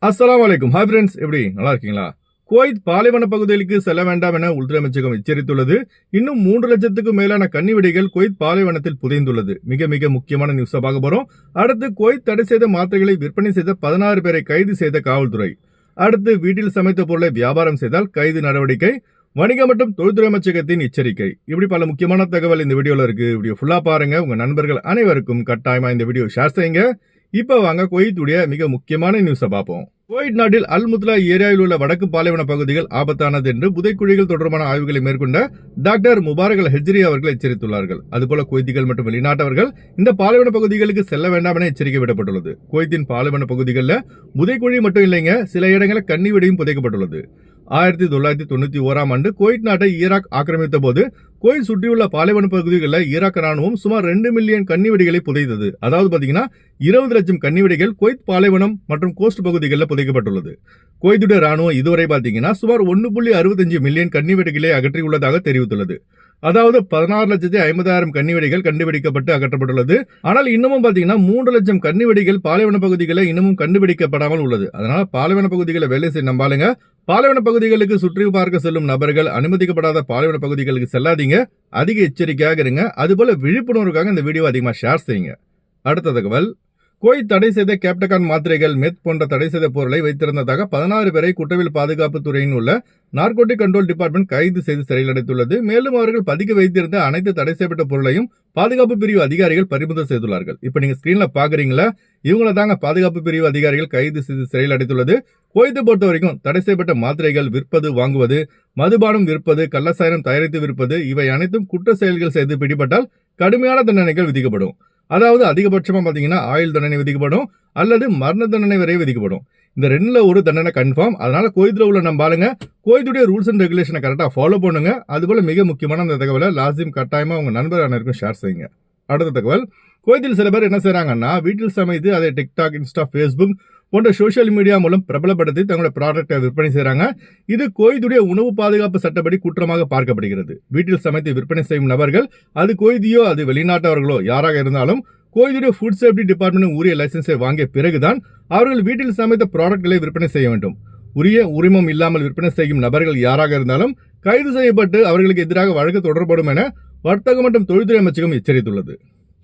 அஸ்ஸலாமு அலைக்கும். Hi friends, எப்படி நல்லா இருக்கீங்களா? குவைத் பாலைவன பகுதிகளுக்கு செல்ல வேண்டாம் என உள்துறை அமைச்சகம் எச்சரித்துள்ளது. இன்னும் 3 லட்சத்துக்கும் மேலான கன்னிவெடிகள் குவைத் பாலைவனத்தில் புதைந்துள்ளது. மிக மிக முக்கியமான நியூஸை பார்க்க போறோம். அடுத்து, குவைத் தடை செய்த மாத்திரைகளை விற்பனை செய்த 16 பேரை கைது செய்த காவல்துறை. அடுத்து, வீட்டில் சமைத்த பொருளை வியாபாரம் செய்தால் கைது நடவடிக்கை. வணிக மற்றும் தொழில்துறை அமைச்சகத்தின் எச்சரிக்கை. இப்படி பல முக்கியமான தகவல் இந்த வீடியோல இருக்கு. வீடியோ ஃபுல்லா பாருங்க. உங்க நண்பர்கள் அனைவருக்கும் கட்டாயமா இந்த வீடியோ ஷேர் செய்யுங்க. இப்ப வாங்க குவைத்துடைய மிக முக்கியமான நியூஸை பார்ப்போம். குவைத் நாட்டில் அல் முத்லா ஏரியாவில் உள்ள வடக்கு பாலைவன பகுதிகள் ஆபத்தானது என்று புதைக்குழிகள் தொடர்பான ஆய்வுகளை மேற்கொண்ட டாக்டர் முபாரக் அல் ஹெஜ்ரி அவர்கள் எச்சரித்துள்ளார்கள். அதுபோல குவைத்திகள் மற்றும் வெளிநாட்டவர்கள் இந்த பாலைவன பகுதிகளுக்கு செல்ல வேண்டாம் என எச்சரிக்கை விடப்பட்டுள்ளது. குவைத்தின் பாலைவன பகுதிகளில் புதைக்குழி மட்டும் இல்லைங்க, சில இடங்களில் கன்னிவெடியும் புதைக்கப்பட்டுள்ளது. 1991ஆம் ஆண்டு குவைத் நாட்டை ஈராக் ஆக்கிரமித்த போது குவைத் சுற்றியுள்ள பாலைவன பகுதிகளில் ஈராக் ராணுவம் சுமார் 2 மில்லியன் கன்னிவெடிகளை புதைத்தது. அதாவது பாத்தீங்கன்னா 20 லட்சம் கன்னிவெடிகள் குவைத் பாலைவனம் மற்றும் கோஸ்ட் பகுதிகளில் புதைக்கப்பட்டுள்ளது. குவைத்துடைய ராணுவம் இதுவரை பாத்தீங்கன்னா சுமார் 1.65 மில்லியன் கன்னிவெடிகளை அகற்றியுள்ளதாக தெரிவித்துள்ளது. அதாவது 16,50,000 கன்னிவெடிகள் கண்டுபிடிக்கப்பட்டு அகற்றப்பட்டுள்ளது. ஆனால் இன்னமும் பாத்தீங்கன்னா 3 லட்சம் கன்னிவெடிகள் பாலைவன பகுதிகளில் இன்னமும் கண்டுபிடிக்கப்படாமல் உள்ளது. அதனால பாலைவன பகுதிகளை வேலை செய்ய நம்பாளுங்க. பாலைவன பகுதிகளுக்கு சுற்றி பார்க்க செல்லும் நபர்கள் அனுமதிக்கப்படாத பாலைவன பகுதிகளுக்கு செல்லாதீங்க. அதிக எச்சரிக்கையாக இருங்க. அதுபோல விழிப்புணர்வுக்காக இந்த வீடியோ அதிகமாக ஷேர் செய்யுங்க. அடுத்த தகவல், குவைத் தடை செய்த கேப்டகான் மாத்திரைகள், மெத் போன்ற தடை செய்த பொருளை வைத்திருந்ததாக 16 பேரை குற்றவியல் பாதுகாப்பு துறையின் உள்ள நார்கோட்டிக் கண்ட்ரோல் டிபார்ட்மெண்ட் கைது செய்து சிறையில் அடைத்துள்ளது. மேலும் அவர்கள் பதுக்கி வைத்திருந்த அனைத்து தடை செய்யப்பட்ட பொருளையும் பாதுகாப்பு பிரிவு அதிகாரிகள் பறிமுதல் செய்துள்ளார்கள். இப்ப நீங்க ஸ்கிரீன்ல பாக்குறீங்களா, இவங்களை தாங்க பாதுகாப்பு பிரிவு அதிகாரிகள் கைது செய்து சிறையில் அடைத்துள்ளது. குவைத்தை பொறுத்த வரைக்கும் தடை செய்யப்பட்ட மாத்திரைகள் விற்பது, வாங்குவது, மதுபானம் விற்பது, கள்ளசாயம் தயாரித்து விற்பது, இவை அனைத்தும் குற்ற செயல்கள் செய்து பிடிபட்டால் கடுமையான தண்டனைகள் விதிக்கப்படும். அதாவது அதிகபட்சமா பாத்தீங்கன்னா ஆயுள் தண்டனை விதிக்கப்படும் அல்லது மரண தண்டனை வரை விதிக்கப்படும். இந்த 2ல ஒரு தண்டனை கன்ஃபார்ம். அதனால குவைத்துல உள்ள நம்ம ஆளுங்க குவைத்துடைய ரூல்ஸ் அண்ட் ரெகுலேஷனை கரெக்டா ஃபாலோ பண்ணுங்க. அதுபோல மிக முக்கியமான அந்த தகவலை லாசிம் கட்டாயமா உங்க நண்பர் அனைவருக்கும் ஷேர் செய்யுங்க. அடுத்த தகவல், குவைத்தில் சில பேர் என்ன செய்யறாங்கன்னா, வீட்டில் சமைத்து அதை டிக்டாக், இன்ஸ்டா, பேஸ்புக் போன்ற சோசியல் மீடியா மூலம் பிரபலப்படுத்தி தங்களுடைய ப்ராடக்டை விற்பனை செய்யறாங்க. இது குவைத்துடைய உணவு பாதுகாப்பு சட்டப்படி குற்றமாக பார்க்கப்படுகிறது. வீட்டில் சமைத்து விற்பனை செய்யும் நபர்கள், அது குவைத்தியோ அது வெளிநாட்டவர்களோ யாராக இருந்தாலும், குவைத்துடைய ஃபுட் சேஃப்டி டிபார்ட்மெண்ட் உரிய லைசன்ஸை வாங்கிய பிறகுதான் அவர்கள் வீட்டில் சமைத்த ப்ராடக்ட்களை விற்பனை செய்ய வேண்டும். உரிய உரிமம் இல்லாமல் விற்பனை செய்யும் நபர்கள் யாராக இருந்தாலும் கைது செய்யப்பட்டு அவர்களுக்கு எதிராக வழக்கு தொடரப்படும் என வர்த்தக மற்றும் தொழில்துறை அமைச்சகம் எச்சரித்துள்ளது.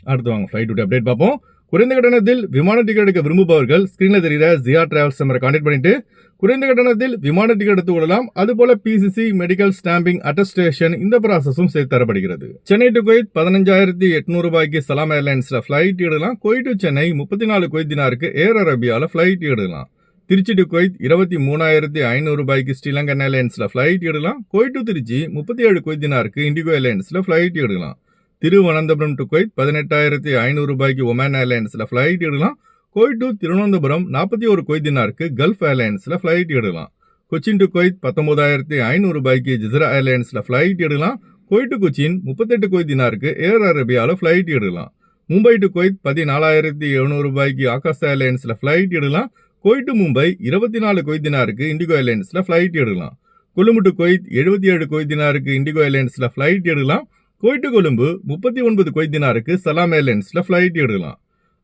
அடுத்து வாங்க ஃபிளைட் அப்டேட் பார்ப்போம். குறைந்த கட்டணத்தில் விமான டிக்கெட் எடுக்க விரும்புபவர்கள் ஸ்கிரீன்ல தெரியுற ஜியா டிராவல்ஸ் நம்பரை கான்டாக்ட் பண்ணிட்டு குறைந்த கட்டணத்தில் விமான டிக்கெட் எடுத்து கொள்ளலாம். அதுபோல பிசிசி, மெடிக்கல், ஸ்டாம்பிங், அட்டஸ்டேஷன் இந்த ப்ராசஸும் செய்து தரப்படுகிறது. சென்னை டு குவைத் 15,800 ரூபாய்க்கு சலாம் ஏர்லைன்ஸ்ல பிளைட் எடுக்கலாம். குவைத் டு சென்னை 34 குவைத் தினாருக்கு ஏர் அரேபியால பிளைட் எடுக்கலாம். திருச்சி டு குவைத் 23,500 ரூபாய்க்கு ஸ்ரீலங்கன் ஏர்லைன்ஸ்ல பிளைட் எடுக்கலாம். குவைத் டு திருச்சி 37 குவைத் தினாருக்கு இண்டிகோ ஏர்லைன்ஸ்ல பிளைட் எடுக்கலாம். திருவனந்தபுரம் டு குவைத் 18,500 ரூபாய்க்கு ஒமான் ஏர்லைன்ஸ்ல பிளைட் எடுக்கலாம். குவைத் டு திருவனந்தபுரம் 41 குவைத் தினாருக்கு கல்ஃப் ஏர்லைன்ஸ்ல பிளைட் எடுக்கலாம். கொச்சின் டு குவைத் 19,500 ரூபாய்க்கு ஜிஸ்ரா ஏர்லைன்ஸ்ல பிளைட் எடுக்கலாம். குவைத் டு கொச்சின் 38 குவைத் தினாருக்கு ஏர் அரேபியால பிளைட் எடுக்கலாம். மும்பை டு குவைத் 14,700 ரூபாய்க்கு ஆகாஷ் ஏர்லைன்ஸ்ல பிளைட் எடுக்கலாம். குவைத் டு மும்பை 24 குவைத் தினாருக்கு இண்டிகோ ஏர்லைன்ஸ்ல பிளைட் எடுக்கலாம். கொழும்பு டு குவைத் 77 குவைத் தினாருக்கு இண்டிகோ ஏர்லைன்ஸ்ல பிளைட் எடுக்கலாம். குவைத் டு கொழும்பு 39 குவைத் தினாருக்கு சலாம் ஏர்லைன்ஸ்ல பிளைட் எடுக்கலாம்.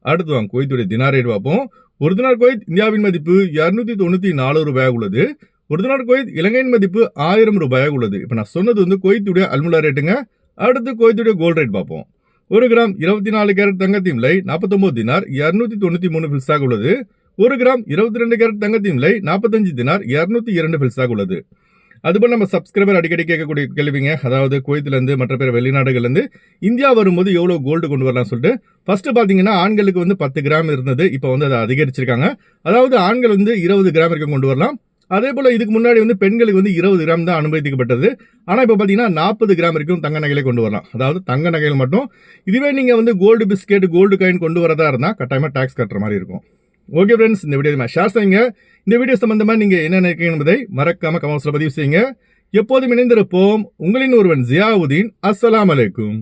அடுத்து வாங்க குவைத்துடைய தினார் ரேட் பார்ப்போம். ஒரு தினார் குவைத் இந்தியாவின் மதிப்பு 294 ரூபாயாக உள்ளது. ஒரு தினார் குவைத் இலங்கையின் மதிப்பு 1000 ரூபாயாக உள்ளது. இப்ப நான் சொன்னது வந்து குவைத்துடைய அல்முலா ரேட்டுங்க. அடுத்து குவைத்துடைய கோல்ட் ரேட் பார்ப்போம். 1 கிராம் 24 கேரட் தங்கத்தின் விலை 49 தினார் 293 பில்ஸாக உள்ளது. 1 கிராம் 22 கேரட் தங்கத்தின் விலை 45 தினார் 202 பில்ஸாக உள்ளது. அதுபோல நம்ம சப்ஸ்கிரைபர் அடிக்கடி கேட்கக்கூடிய கேள்விங்க, அதாவது குவைத்துல இருந்து மற்ற பேர் வெளிநாடுகள்ல இருந்து இந்தியா வரும்போது எவ்வளவு கோல்டு கொண்டு வரலாம் சொல்லிட்டு. ஃபர்ஸ்ட் பாத்தீங்கன்னா ஆண்களுக்கு வந்து 10 கிராம் இருந்தது. இப்ப வந்து அதை அதிகரிச்சிருக்காங்க. அதாவது ஆண்கள் வந்து 20 கிராம் வரைக்கும் கொண்டு வரலாம். அதே போல இதுக்கு முன்னாடி வந்து பெண்களுக்கு வந்து 20 கிராம் தான் அனுமதிக்கப்பட்டது. ஆனா இப்ப பாத்தீங்கன்னா 40 கிராம் வரைக்கும் தங்க நகைகளை கொண்டு வரலாம். அதாவது தங்க நகைகள் மட்டும். இதுவே நீங்க வந்து கோல்டு பிஸ்கெட், கோல்டு காயின் கொண்டு வரதா இருந்தா கட்டாயமா டாக்ஸ் கட்டுற மாதிரி இருக்கும். ஓகே ஃப்ரெண்ட்ஸ், இந்த வீடியோ ஷேர் செய்யுங்க. இந்த வீடியோ சம்பந்தமா நீங்க என்ன நினைக்கிறீங்க என்பதை மறக்காம கமெண்ட்ஸ்ல பதிவு செய்யுங்க. எப்போதும் இணைந்திருப்போம். உங்களின் ஒருவன் ஜியாவுதீன். அஸ்ஸலாமு அலைக்கும்.